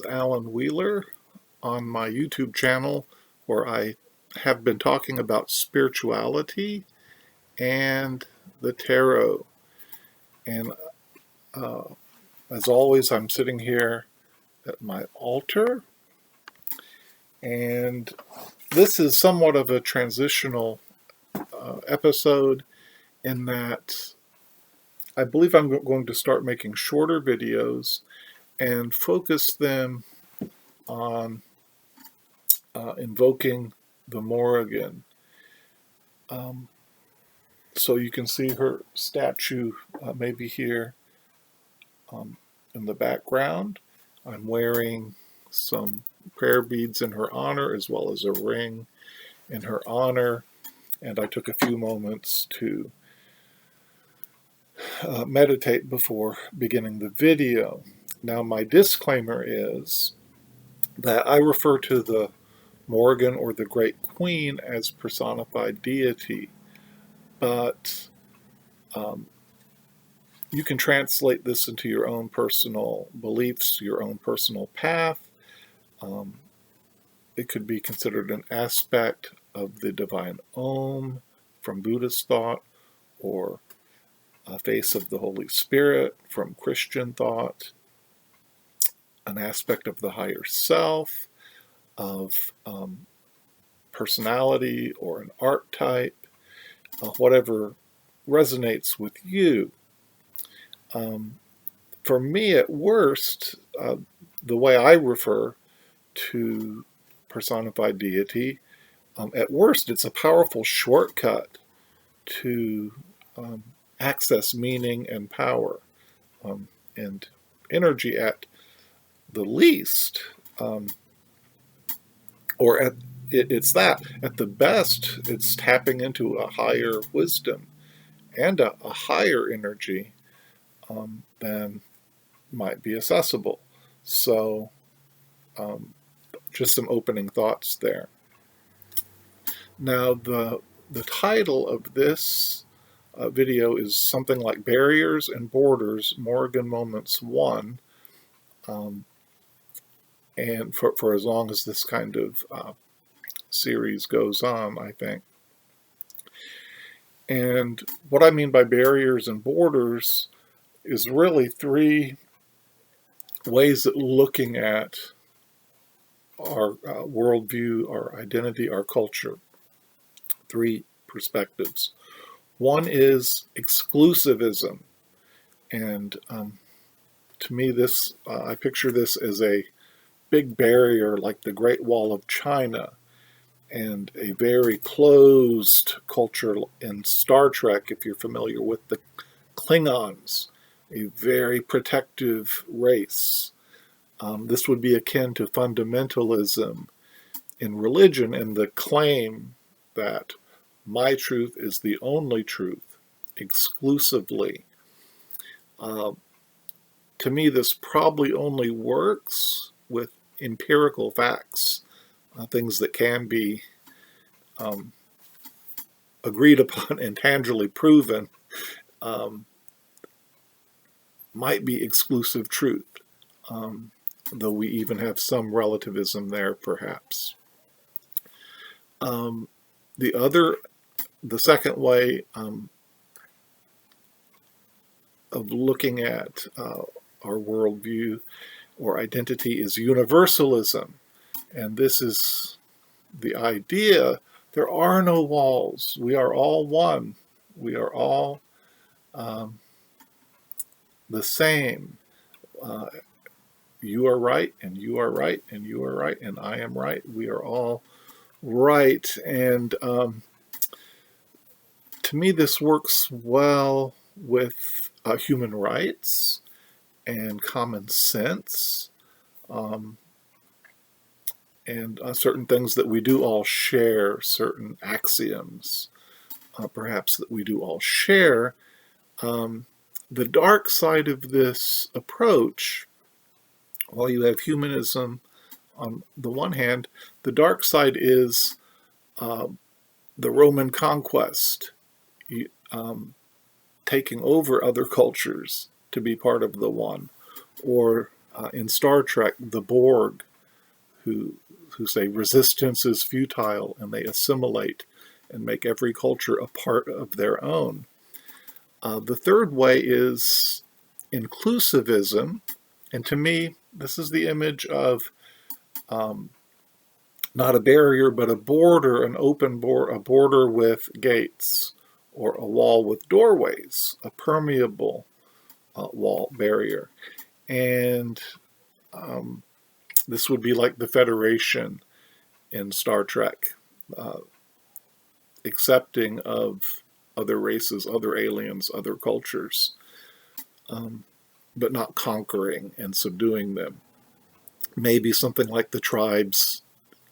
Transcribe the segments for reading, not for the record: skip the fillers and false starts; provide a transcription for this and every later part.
Alan Wheeler on my YouTube channel, where I have been talking about spirituality and the tarot. And uh, as always, I'm sitting here at my altar, and this is somewhat of a transitional episode in that I believe I'm going to start making shorter videos and focus them on invoking the Morrigan. Um, so you can see her statue maybe here in the background. I'm wearing some prayer beads in her honor as well as a ring in her honor. And I took a few moments to meditate before beginning the video. Now, my disclaimer is that I refer to the Morrigan or the Great Queen as personified deity, but you can translate this into your own personal beliefs, your own personal path. Um, it could be considered an aspect of the divine Om from Buddhist thought, or a face of the Holy Spirit from Christian thought, an aspect of the higher self, of personality or an archetype, whatever resonates with you. For me, at worst, the way I refer to personified deity, at worst, it's a powerful shortcut to access meaning and power and energy at the least. Or it's that. At the best, it's tapping into a higher wisdom and a higher energy than might be accessible. So, just some opening thoughts there. Now, the title of this video is something like Barriers and Borders, Morrigan Moments 1. And for as long as this kind of series goes on, I think. And what I mean by barriers and borders is really three ways of looking at our worldview, our identity, our culture. Three perspectives. One is exclusivism. And to me, this I picture this as a big barrier like the Great Wall of China, and a very closed culture in Star Trek, if you're familiar with the Klingons, a very protective race. This would be akin to fundamentalism in religion and the claim that my truth is the only truth, exclusively. To me, this probably only works with empirical facts, things that can be agreed upon and tangibly proven, might be exclusive truth, though we even have some relativism there, perhaps. The second way of looking at our worldview or identity is universalism. And this is the idea there are no walls. We are all one. We are all the same. You are right, and you are right, and you are right, and I am right. We are all right. And to me, this works well with human rights and common sense, and certain things that we do all share, certain axioms, perhaps that we do all share. The dark side of this approach, while you have humanism on the one hand, the dark side is the Roman conquest, taking over other cultures to be part of the one, or In Star Trek, the Borg, who say resistance is futile, and they assimilate and make every culture a part of their own. The third way is inclusivism, and to me, this is the image of not a barrier, but a border, an open border, a border with gates, or a wall with doorways, a permeable wall barrier. And this would be like the Federation in Star Trek, uh, accepting of other races, other aliens, other cultures, but not conquering and subduing them. Maybe something like the tribes,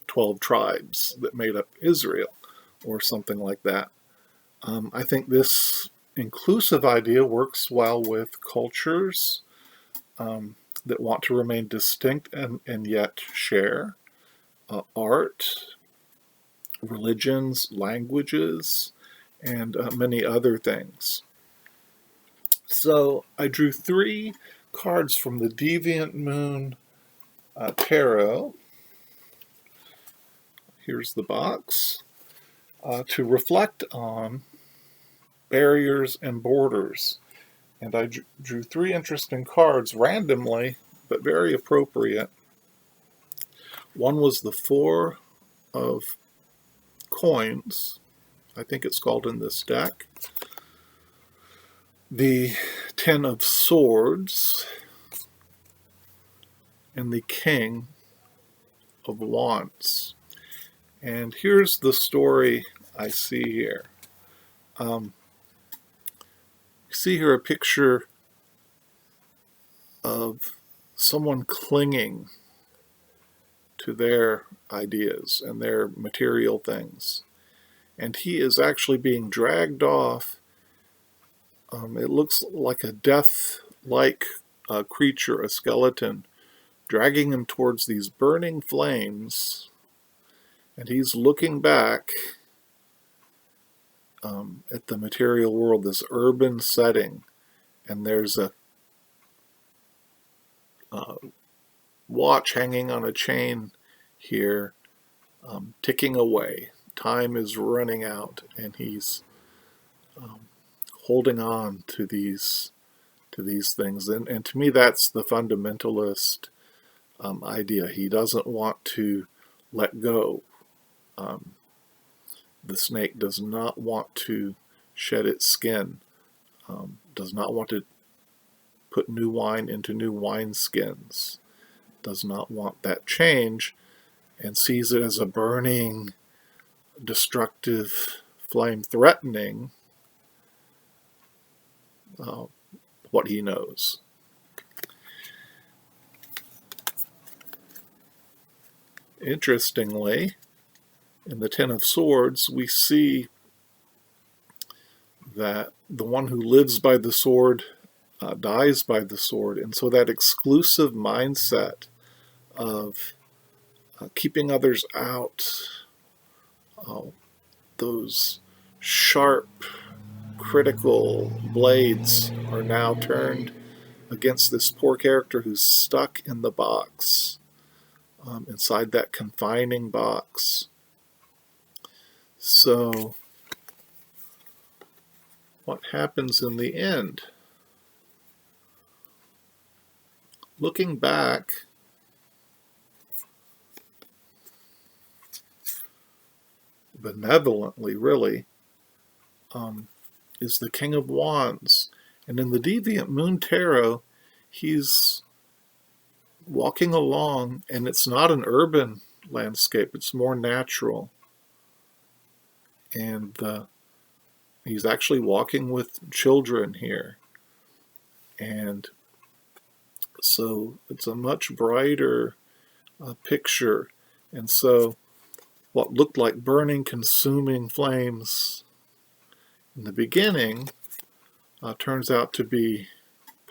12 tribes that made up Israel, or something like that. I think this inclusive idea works well with cultures that want to remain distinct and yet share. Art, religions, languages, and many other things. So I drew 3 cards from the Deviant Moon Tarot. Here's the box. To reflect on barriers and borders. And I drew 3 interesting cards randomly, but very appropriate. One was the 4 of coins. I think it's called in this deck. The 10 of swords, and the king of wands. And here's the story I see here. You see here a picture of someone clinging to their ideas and their material things. And he is actually being dragged off. It looks like a death-like creature, a skeleton, dragging him towards these burning flames. And he's looking back at the material world, this urban setting. And there's a watch hanging on a chain here, ticking away. Time is running out, and he's holding on to these things. And to me, that's the fundamentalist idea. He doesn't want to let go. The snake does not want to shed its skin, does not want to put new wine into new wineskins, does not want that change, and sees it as a burning, destructive flame threatening what he knows. Interestingly, in the Ten of Swords, we see that the one who lives by the sword dies by the sword, and so that exclusive mindset of keeping others out, those sharp, critical blades are now turned against this poor character who's stuck in the box, inside that confining box. So, what happens in the end? Looking back, benevolently, really, is the King of Wands. And in the Deviant Moon Tarot, he's walking along, and it's not an urban landscape, it's more natural. And he's actually walking with children here. And so it's a much brighter picture. And so what looked like burning, consuming flames in the beginning turns out to be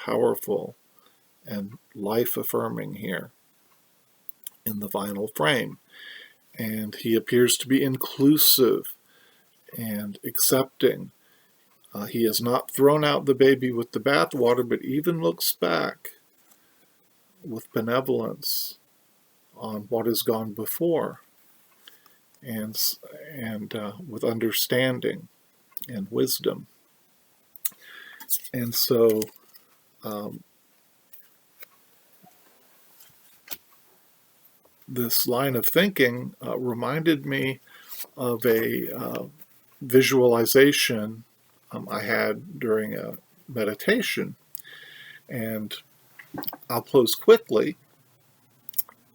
powerful and life-affirming here in the final frame. And he appears to be inclusive and accepting. He has not thrown out the baby with the bathwater, but even looks back with benevolence on what has gone before, and with understanding and wisdom. And so um, this line of thinking reminded me of a visualization I had during a meditation. And I'll close quickly,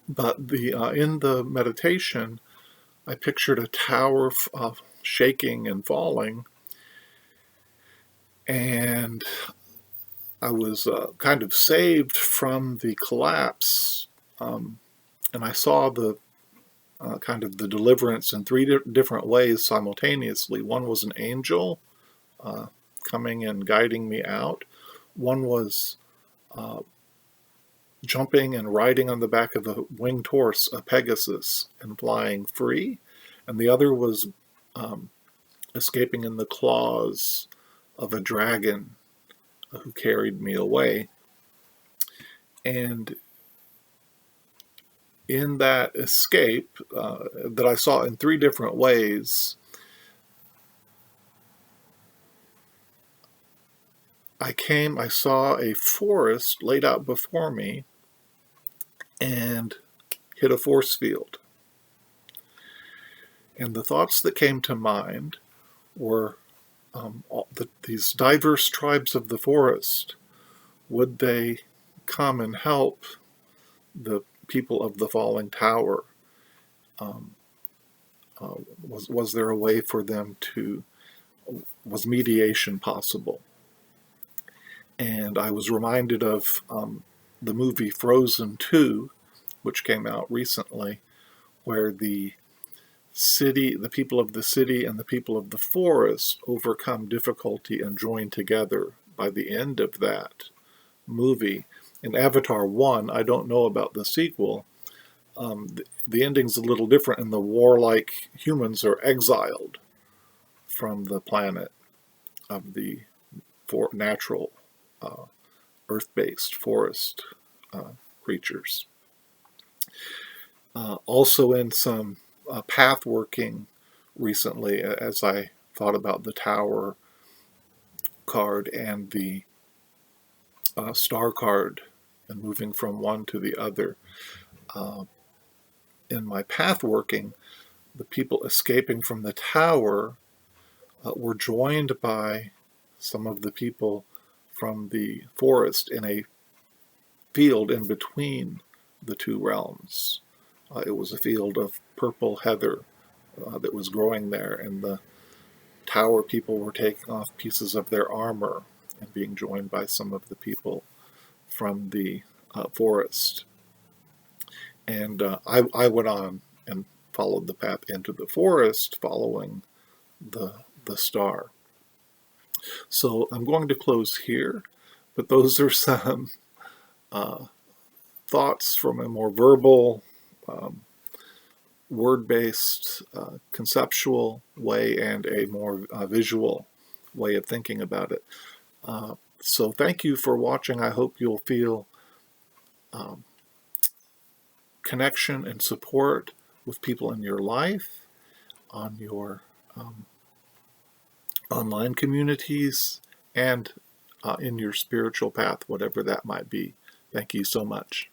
but in the meditation, I pictured a tower shaking and falling, and I was kind of saved from the collapse, um, and I saw the kind of the deliverance in three different ways simultaneously. One was an angel uh, coming and guiding me out. One was uh, jumping and riding on the back of a winged horse, a Pegasus, and flying free. And the other was um, escaping in the claws of a dragon who carried me away. And in that escape that I saw in three different ways, I saw a forest laid out before me and hit a force field. And the thoughts that came to mind were these diverse tribes of the forest. Would they come and help the people of the falling tower? Um, was there a way for them to, was mediation possible? And I was reminded of the movie Frozen 2, which came out recently, where the people of the city and the people of the forest overcome difficulty and join together by the end of that movie. In Avatar 1, I don't know about the sequel, the ending's a little different, and the warlike humans are exiled from the planet of the natural earth-based forest creatures. Also in some path working recently, as I thought about the tower card and the star card and moving from one to the other. In my path working, the people escaping from the tower were joined by some of the people from the forest in a field in between the two realms. It was a field of purple heather that was growing there, and the tower people were taking off pieces of their armor and being joined by some of the people from the forest. And I went on and followed the path into the forest, following the star. So I'm going to close here, but those are some thoughts from a more verbal, word-based, conceptual way and a more visual way of thinking about it. So thank you for watching. I hope you'll feel connection and support with people in your life, on your online communities, and in your spiritual path, whatever that might be. Thank you so much.